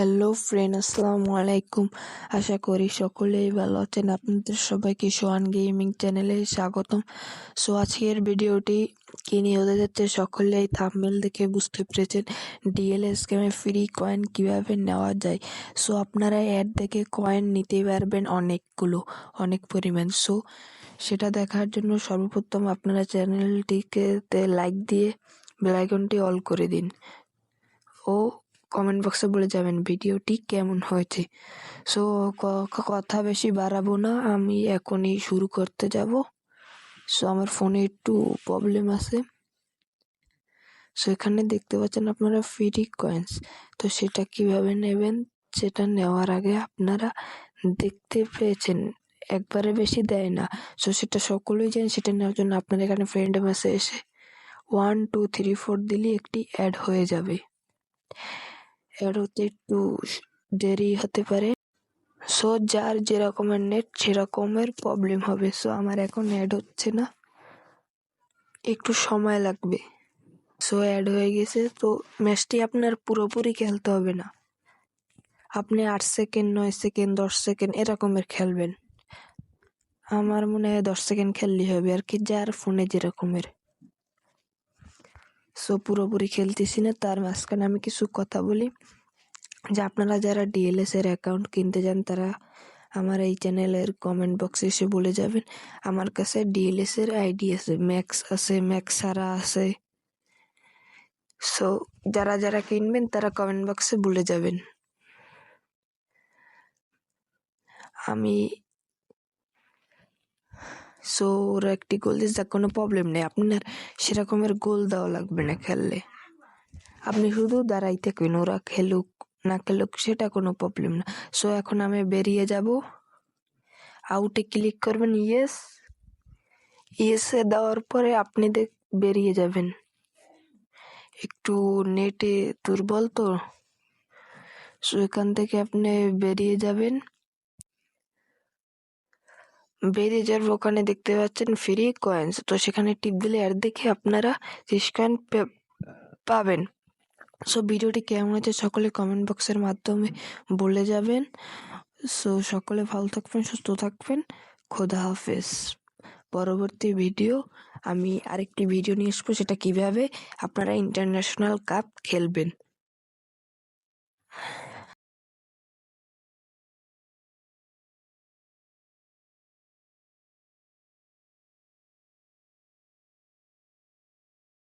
Hello friend, আসসালামু আলাইকুম। আশা করি সকলেই ভালো আছেন। আপনাদের সবাইকে সোহান গেমিং চ্যানেলে স্বাগতম। সো আজকের ভিডিওটি কি নিয়ে হতে যাচ্ছে সকলেই থাম্বনেল দেখে বুঝতে পেরেছেন। ডিএলএস গেমে ফ্রি কয়েন কিভাবে নেওয়া যায়। সো আপনারা অ্যাড দেখে কয়েন নিতে পারবেন অনেক পরিমাণ। সো সেটা দেখার জন্য সর্বপ্রথম আপনারা চ্যানেলটিকে লাইক দিয়ে বেল আইকনটি অল করে দিন ও কমেন্ট বক্সে বলে যাবেন ভিডিওটি কেমন হয়েছে। সো কথা বেশি বাড়াবো না, আমি এখনই শুরু করতে যাব। সো আমার ফোনে একটু প্রবলেম আছে। সো এখানে দেখতে পাচ্ছেন আপনারা ফ্রি কয়েন্স। তো সেটা কিভাবে নেবেন, সেটা নেওয়ার আগে আপনারা দেখতে পেয়েছেন একবারে বেশি দেয় না। সো সেটা সকলেই জানেন। সেটা নেওয়ার জন্য আপনার এখানে ফ্রেন্ড মেসে এসে 1 2 3 4 দিলে একটি অ্যাড হয়ে যাবে। অ্যাড হতে একটু দেরি হতে পারে। সো যার যেরকমের নেট সেরকমের প্রবলেম হবে। সো আমার এখন অ্যাড হচ্ছে না, একটু সময় লাগবে। সো অ্যাড হয়ে গেছে। তো ম্যাচটি আপনার পুরোপুরি খেলতে হবে না, আপনি 8 সেকেন্ড 9 সেকেন্ড 10 সেকেন্ড এরকমের খেলবেন। আমার মনে হয় 10 সেকেন্ড খেললেই হবে আর কি, যার ফোনে যেরকমের। সো পুরোপুরি খেলতেছি না, তার মাঝখানে আমি কিছু কথা বলি যে আপনারা যারা ডিএলএস এর অ্যাকাউন্ট কিনতে চান তারা আমার এই চ্যানেলের কমেন্ট বক্সে এসে বলে যাবেন। আমার কাছে ডিএলএস এর আইডি আছে, ম্যাক্স সারা আছে। সো যারা কিনবেন তারা কমেন্ট বক্সে বলে যাবেন। সো ওরা একটি গোল দিচ্ছে, কোনো প্রবলেম নেই, আপনার সেরকমের গোল দেওয়া লাগবে না খেললে। আপনি শুধু দাঁড়াই থাকবেন, ওরা খেলুক না খেলুক সেটা কোনো প্রবলেম না। সো এখন আমি বেরিয়ে যাব, আউটে ক্লিক করবেন, ইয়েসে দেওয়ার পরে আপনি বেরিয়ে যাবেন। একটু নেটে দুর্বল তো, সো এখান থেকে আপনি বেরিয়ে যাবেন। বেরিয়ে যাওয়ার ওখানে দেখতে পাচ্ছেন ফ্রি কয়েন্স। তো সেখানে টিপ দিলে অ্যাড দেখে আপনারা 30 কয়েন পাবেন। সো ভিডিওটি কেমন হয়েছে সকলে কমেন্ট বক্সের মাধ্যমে বলে যাবেন। সো সকলে ভালো থাকবেন, সুস্থ থাকবেন। খোদা হাফেজ। পরবর্তী ভিডিও আমি আরেকটি ভিডিও নিয়ে আসবো, সেটা কিভাবে আপনারা ইন্টারন্যাশনাল কাপ খেলবেন।